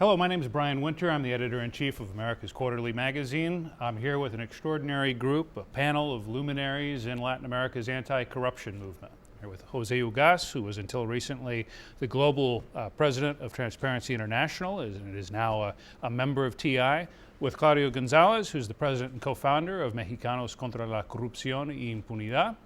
Hello, my name is Brian Winter. I'm the editor-in-chief of America's Quarterly Magazine. I'm here with an extraordinary group, a panel of luminaries in Latin America's anti-corruption movement. I'm here with José Ugaz, who was until recently the global president of Transparency International and is now a member of TI. With Claudio González, who's the president and co-founder of Mexicanos contra la Corrupción y Impunidad,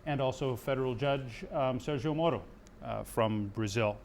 and also federal judge Sérgio Moro from Brazil.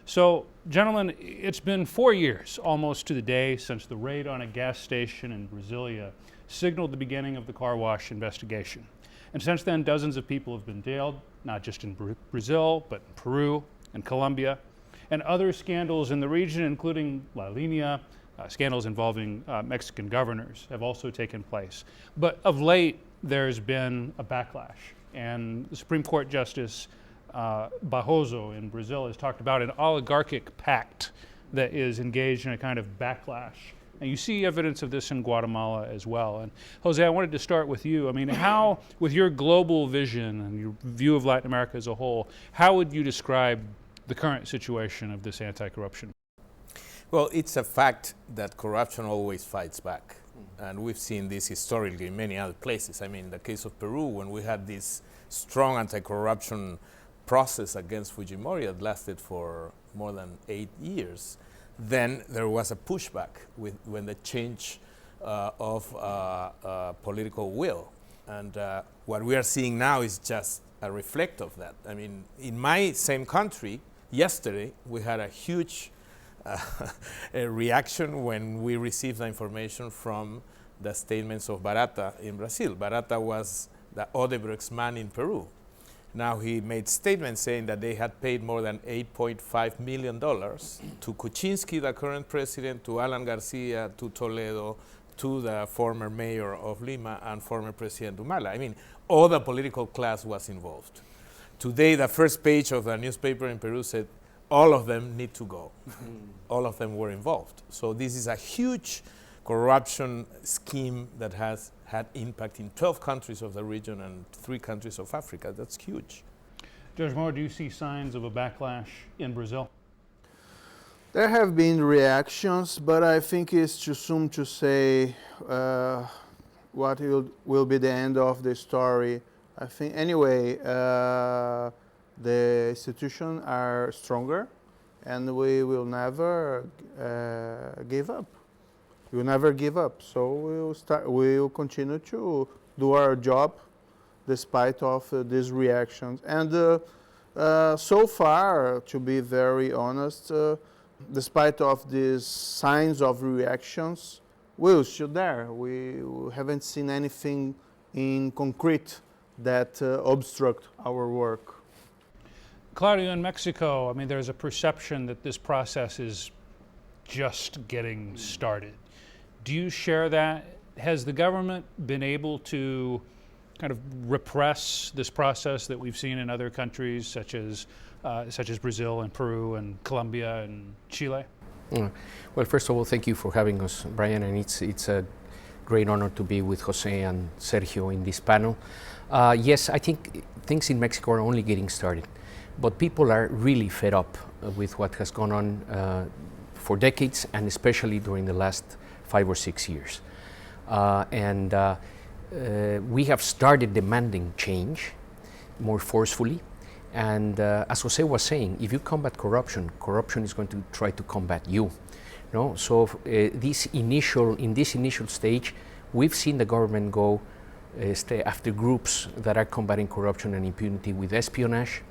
So, gentlemen, it's been 4 years, almost to the day, since the raid on a gas station in Brasilia signaled the beginning of the car wash investigation. And since then, dozens of people have been jailed, not just in Brazil, but in Peru and Colombia. And other scandals in the region, including La Línea, scandals involving Mexican governors, have also taken place. But of late, there's been a backlash. And the Supreme Court Justice Barroso in Brazil has talked about an oligarchic pact that is engaged in a kind of backlash. And you see evidence of this in Guatemala as well. And Jose, I wanted to start with you. I mean, how, with your global vision and your view of Latin America as a whole, how would you describe the current situation of this anti-corruption? Well, it's a fact that corruption always fights back. And we've seen this historically in many other places. I mean, in the case of Peru, when we had this strong anti-corruption process against Fujimori that lasted for more than 8 years, then there was a pushback when the change of political will. And what we are seeing now is just a reflect of that. I mean, in my same country, yesterday, we had a huge a reaction when we received the information from the statements of Barata in Brazil. Barata was the Odebrecht's man in Peru. Now he made statements saying that they had paid more than $8.5 million to Kuczynski, the current president, to Alan Garcia, to Toledo, to the former mayor of Lima and former President Humala. I mean, all the political class was involved. Today, the first page of the newspaper in Peru said, all of them need to go. All of them were involved. So this is a huge corruption scheme that has had impact in 12 countries of the region and 3 countries of Africa. That's huge. Judge Moro, do you see signs of a backlash in Brazil? There have been reactions, but I think it's too soon to say what will be the end of the story. I think, anyway, the institutions are stronger, and we will never give up. We will never give up. So we will continue to do our job, despite of these reactions. And so far, to be very honest, despite of these signs of reactions, we're still there. We haven't seen anything in concrete that obstruct our work. Claudio, in Mexico, I mean, there's a perception that this process is just getting started. Do you share that? Has the government been able to kind of repress this process that we've seen in other countries, such as Brazil and Peru and Colombia and Chile? Well, first of all, thank you for having us, Brian, and it's a great honor to be with Jose and Sergio in this panel. Yes, I think things in Mexico are only getting started. But people are really fed up with what has gone on for decades, and especially during the last 5 or 6 years. We have started demanding change more forcefully. And as Jose was saying, if you combat corruption, corruption is going to try to combat you. No? So in this initial stage, we've seen the government go after groups that are combating corruption and impunity with espionage.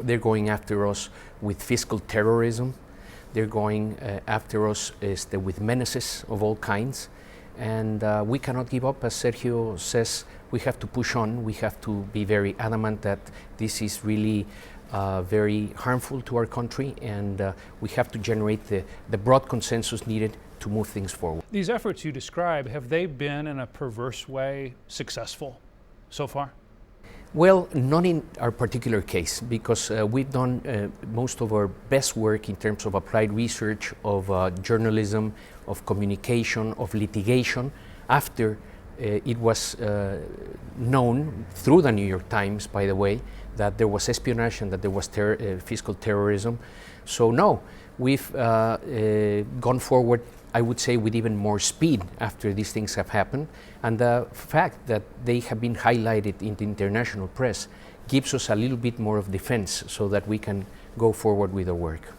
They're going after us with fiscal terrorism. They're going after us with menaces of all kinds. And we cannot give up. As Sergio says, we have to push on. We have to be very adamant that this is really very harmful to our country, and we have to generate the broad consensus needed to move things forward. These efforts you describe, have they been in a perverse way successful so far? Well, not in our particular case, because we've done most of our best work in terms of applied research, of journalism, of communication, of litigation, after it was known through the New York Times, by the way, that there was espionage and that there was fiscal terrorism. So no, we've gone forward, I would say, with even more speed after these things have happened. And the fact that they have been highlighted in the international press gives us a little bit more of defense so that we can go forward with our work.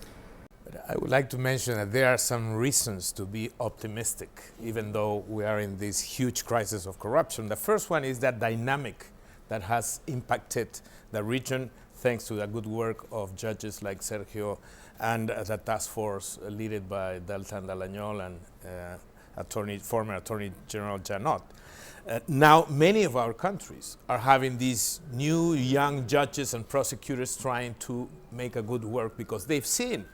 But I would like to mention that there are some reasons to be optimistic, even though we are in this huge crisis of corruption. The first one is that dynamic that has impacted the region thanks to the good work of judges like Sergio and the task force led by Deltan Dalagnol and former Attorney General Janot. Now, many of our countries are having these new young judges and prosecutors trying to make a good work because they've seen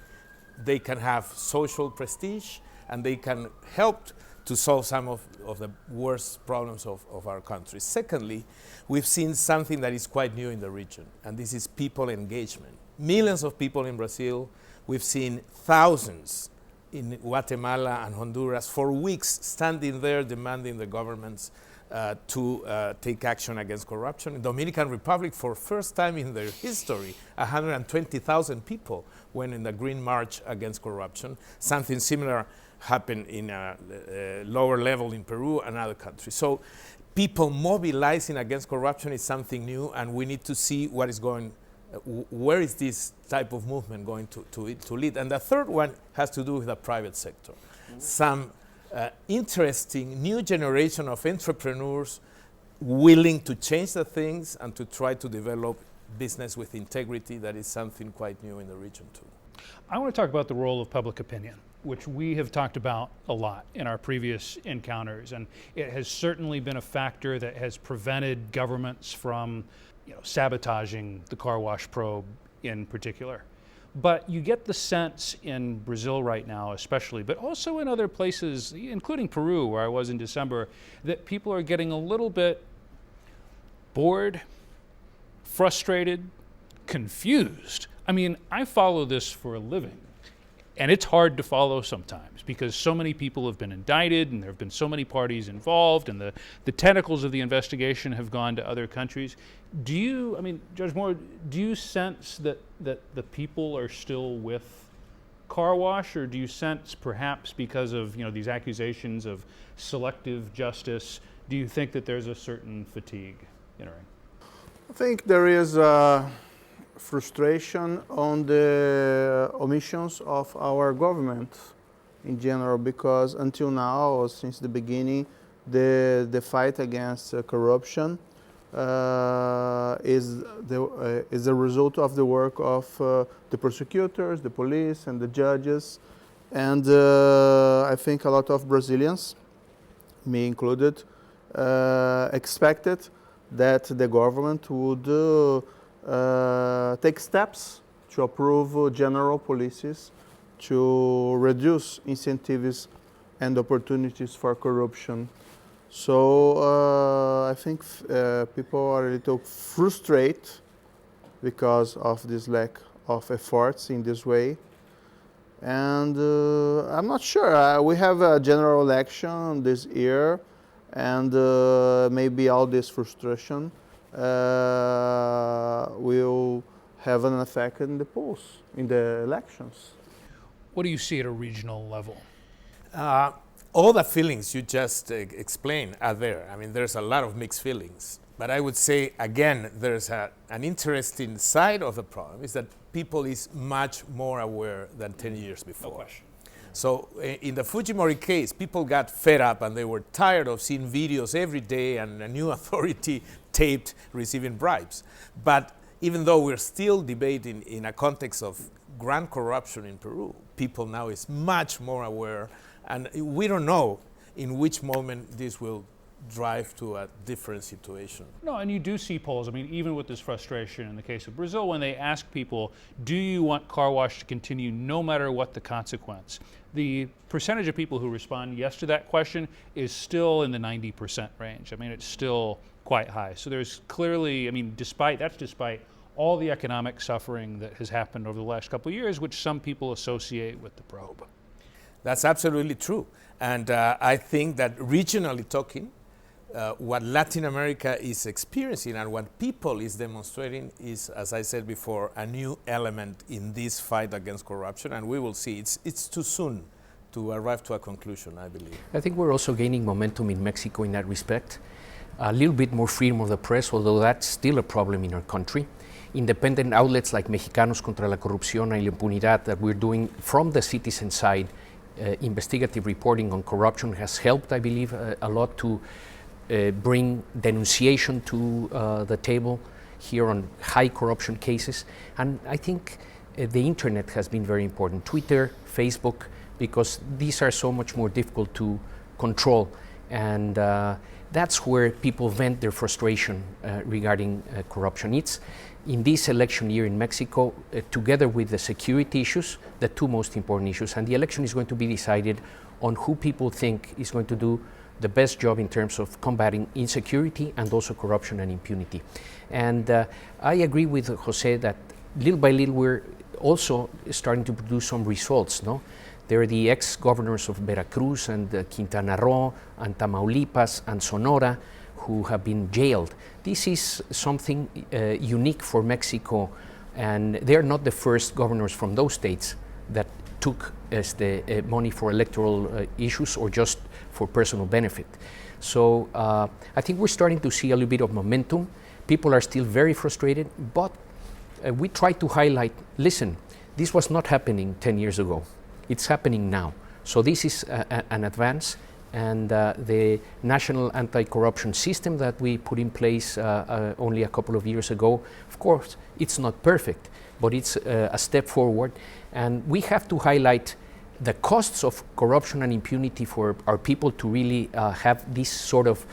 they can have social prestige and they can help to solve some of the worst problems of our country. Secondly, we've seen something that is quite new in the region, and this is people engagement. Millions of people in Brazil. We've seen thousands in Guatemala and Honduras for weeks standing there demanding the governments to take action against corruption. In the Dominican Republic, for the first time in their history, 120,000 people went in the Green March against corruption. Something similar happened in a lower level in Peru and other countries. So people mobilizing against corruption is something new, and we need to see what is going, where is this type of movement going to lead. And the third one has to do with the private sector. Some interesting new generation of entrepreneurs willing to change the things and to try to develop business with integrity. That is something quite new in the region too. I want to talk about the role of public opinion, which we have talked about a lot in our previous encounters, and it has certainly been a factor that has prevented governments from, sabotaging the car wash probe in particular. But you get the sense in Brazil right now especially, but also in other places, including Peru, where I was in December, that people are getting a little bit bored, frustrated, confused. I mean, I follow this for a living, and it's hard to follow sometimes because so many people have been indicted and there have been so many parties involved, and the tentacles of the investigation have gone to other countries. Judge Moro, do you sense that the people are still with car wash, or do you sense perhaps because of these accusations of selective justice, do you think that there's a certain fatigue entering? I think there is frustration on the omissions of our government in general, because until now, since the beginning, the fight against corruption is a result of the work of the prosecutors, the police, and the judges. And I think a lot of Brazilians, me included, expected that the government would take steps to approve general policies to reduce incentives and opportunities for corruption. So I think people are a little frustrated because of this lack of efforts in this way. And I'm not sure. We have a general election this year, and maybe all this frustration will have an effect in the polls, in the elections. What do you see at a regional level? All the feelings you just explained are there. I mean, there's a lot of mixed feelings. But I would say, again, there's an interesting side of the problem is that people is much more aware than 10 years before. No question. So in the Fujimori case, people got fed up and they were tired of seeing videos every day and a new authority taped receiving bribes. But even though we're still debating in a context of grand corruption in Peru, people now is much more aware, and we don't know in which moment this will drive to a different situation. No, and you do see polls. I mean, even with this frustration in the case of Brazil, when they ask people, do you want car wash to continue no matter what the consequence? The percentage of people who respond yes to that question is still in the 90% range. I mean, it's still quite high. So there's clearly, despite all the economic suffering that has happened over the last couple of years, which some people associate with the probe. That's absolutely true. And I think that regionally talking, what Latin America is experiencing and what people is demonstrating is, as I said before, a new element in this fight against corruption, and we will see. It's too soon to arrive to a conclusion, I believe. I think we're also gaining momentum in Mexico in that respect. A little bit more freedom of the press, although that's still a problem in our country. Independent outlets like Mexicanos contra la Corrupción y la Impunidad that we're doing from the citizen side, investigative reporting on corruption has helped, I believe, a lot to bring denunciation to the table here on high corruption cases. And I think the internet has been very important, Twitter, Facebook, because these are so much more difficult to control. And that's where people vent their frustration regarding corruption. It's in this election year in Mexico, together with the security issues, the two most important issues. And the election is going to be decided on who people think is going to do the best job in terms of combating insecurity and also corruption and impunity. And I agree with Jose that little by little we're also starting to produce some results. No, there are the ex-governors of Veracruz and Quintana Roo and Tamaulipas and Sonora who have been jailed. This is something unique for Mexico, and they're not the first governors from those states that took as the money for electoral issues or just for personal benefit. So I think we're starting to see a little bit of momentum. People are still very frustrated, but we try to highlight, listen, this was not happening 10 years ago. It's happening now. So this is an advance, and the national anti-corruption system that we put in place only a couple of years ago, of course, it's not perfect, but it's a step forward. And we have to highlight the costs of corruption and impunity for our people to really have this sort of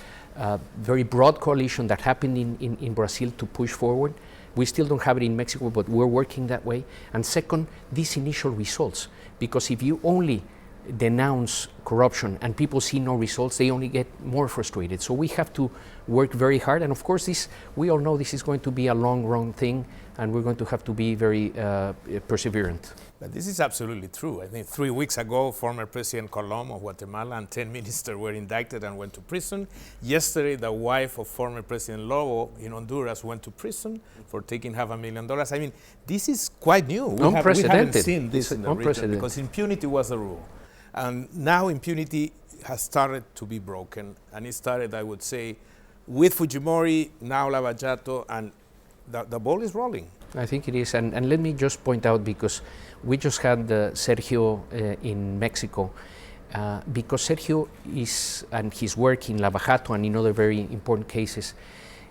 very broad coalition that happened in Brazil to push forward. We still don't have it in Mexico, but we're working that way. And second, these initial results, because if you only denounce corruption and people see no results, they only get more frustrated. So we have to work very hard. And of course, this, we all know this is going to be a long run thing, and we're going to have to be very perseverant. But this is absolutely true. I think 3 weeks ago, former President Colom of Guatemala and 10 ministers were indicted and went to prison. Yesterday, the wife of former President Lobo in Honduras went to prison for taking $500,000. I mean, this is quite new. We haven't seen this in the region because impunity was the rule. And now impunity has started to be broken. And it started, I would say, with Fujimori, now Lava Jato, and the ball is rolling. I think it is. And let me just point out, because we just had Sergio in Mexico, because Sergio is, and his work in Lava Jato and in other very important cases,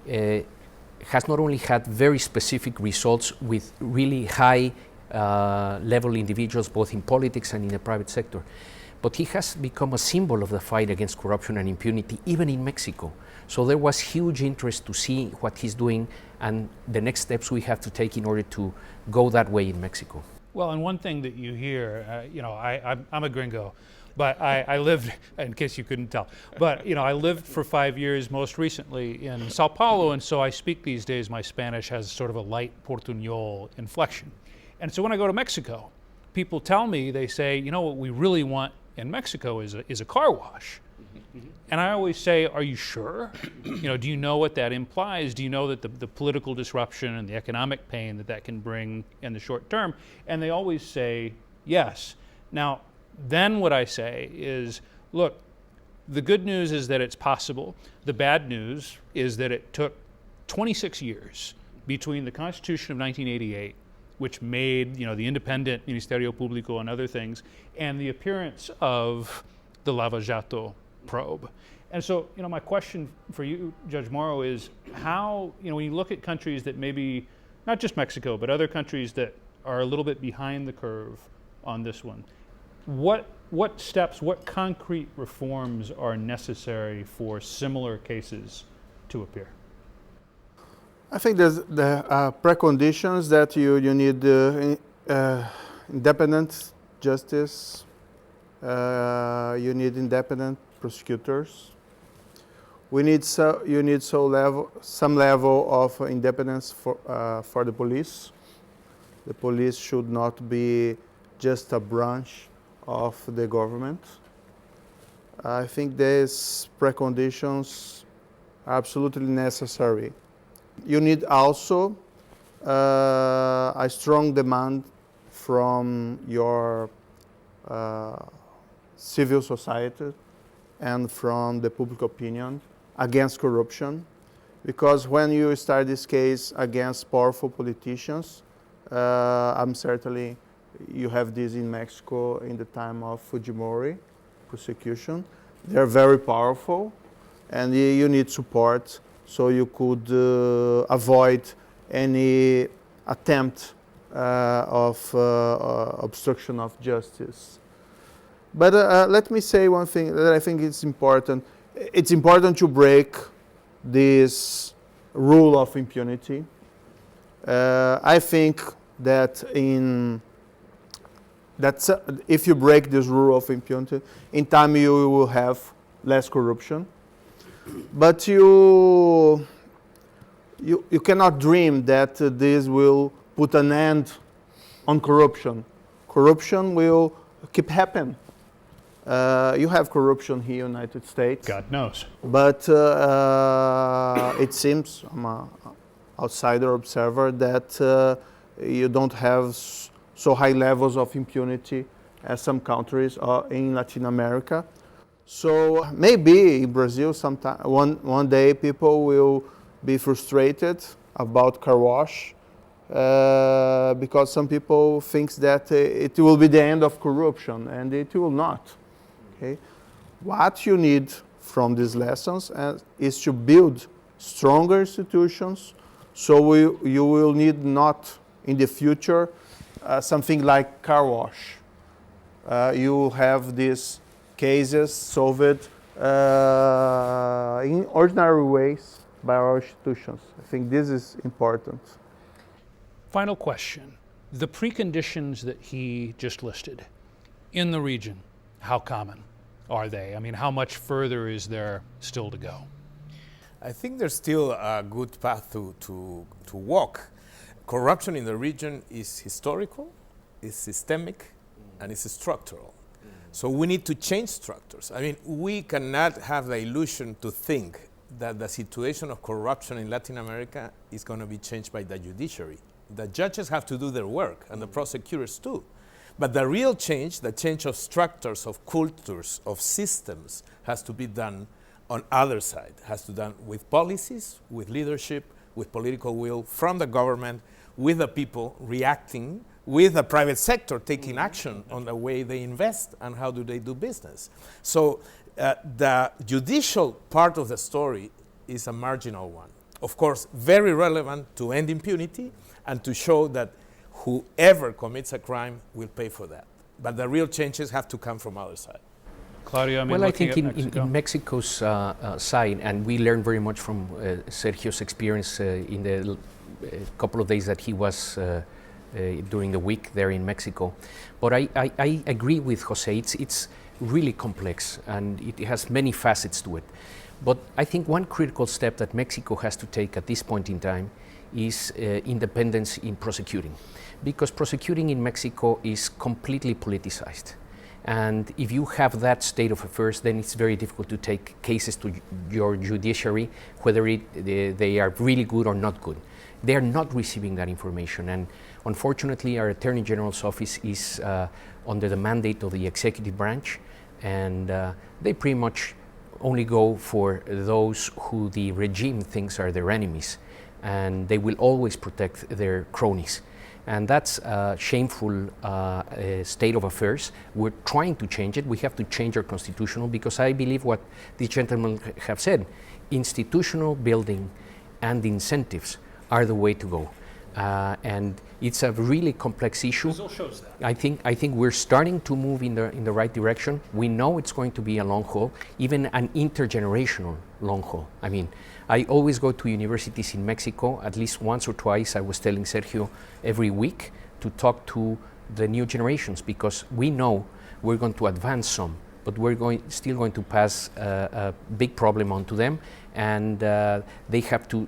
has not only had very specific results with really high level individuals, both in politics and in the private sector, but he has become a symbol of the fight against corruption and impunity, even in Mexico. So there was huge interest to see what he's doing and the next steps we have to take in order to go that way in Mexico. Well, and one thing that you hear, you know, I'm a gringo, but I lived, in case you couldn't tell, but you know, I lived for 5 years most recently in Sao Paulo, and so I speak these days, my Spanish has sort of a light Portuñol inflection. And so when I go to Mexico, people tell me, they say, you know, what we really want in Mexico is a car wash. And I always say, are you sure? You know, do you know what that implies? Do you know that the political disruption and the economic pain that can bring in the short term? And they always say, yes. Now, then what I say is, look, the good news is that it's possible. The bad news is that it took 26 years between the Constitution of 1988, which made, you know, the independent Ministerio Público and other things, and the appearance of the Lava Jato probe. And so, you know, my question for you, Judge Moro, is how, you know, when you look at countries that maybe, not just Mexico, but other countries that are a little bit behind the curve on this one, what steps, what concrete reforms are necessary for similar cases to appear? I think there's the preconditions that you need independent justice, you need independent prosecutors. You need some level of independence for the police. The police should not be just a branch of the government. I think these preconditions absolutely necessary. You need also a strong demand from your civil society and from the public opinion against corruption, because when you start this case against powerful politicians, I'm certainly, you have this in Mexico in the time of Fujimori prosecution. They're very powerful, and you need support so you could avoid any attempt of obstruction of justice. But let me say one thing that I think is important. It's important to break this rule of impunity. I think that if you break this rule of impunity, in time you will have less corruption. But you cannot dream that this will put an end on corruption. Corruption will keep happening. You have corruption here in the United States. God knows. But it seems, I'm an outsider observer, that you don't have so high levels of impunity as some countries in Latin America. So maybe in Brazil, one day people will be frustrated about car wash because some people think that it will be the end of corruption, and it will not. Okay? What you need from these lessons is to build stronger institutions, so you will need not in the future something like car wash. You will have these cases solved in ordinary ways by our institutions. I think this is important. Final question. The preconditions that he just listed in the region, how common are they? I mean, how much further is there still to go? I think there's still a good path to walk. Corruption in the region is historical, is systemic, and is structural. So we need to change structures. I mean, we cannot have the illusion to think that the situation of corruption in Latin America is going to be changed by the judiciary. The judges have to do their work, and the prosecutors too. But the real change, the change of structures, of cultures, of systems, has to be done on other side. Has to be done with policies, with leadership, with political will from the government, with the people reacting, with the private sector taking action on the way they invest and how do they do business. So the judicial part of the story is a marginal one. Of course, very relevant to end impunity and to show that whoever commits a crime will pay for that. But the real changes have to come from other side. Claudio, I mean, well, I looking think at Mexico. in Mexico's side, and we learned very much from Sergio's experience in the couple of days that he was during the week there in Mexico. But I agree with Jose. It's really complex, and it has many facets to it. But I think one critical step that Mexico has to take at this point in time is independence in prosecuting, because prosecuting in Mexico is completely politicized. And if you have that state of affairs, then it's very difficult to take cases to your judiciary, whether they are really good or not good. They are not receiving that information. And unfortunately, our Attorney General's office is under the mandate of the executive branch, and they pretty much only go for those who the regime thinks are their enemies, and they will always protect their cronies. And that's a shameful state of affairs. We're trying to change it. We have to change our constitutional, because I believe what these gentlemen have said, institutional building and incentives are the way to go. And it's a really complex issue. Brazil shows that. I think we're starting to move in the right direction. We know it's going to be a long haul, even an intergenerational long haul. I mean, I always go to universities in Mexico, at least once or twice, I was telling Sergio, every week, to talk to the new generations, because we know we're going to advance some, but we're still going to pass a big problem on to them, and they have to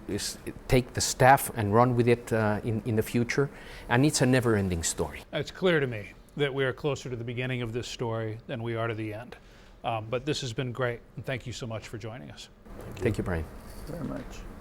take the staff and run with it in the future, and it's a never-ending story. It's clear to me that we are closer to the beginning of this story than we are to the end. But this has been great, and thank you so much for joining us. Thank you, Brian. very much.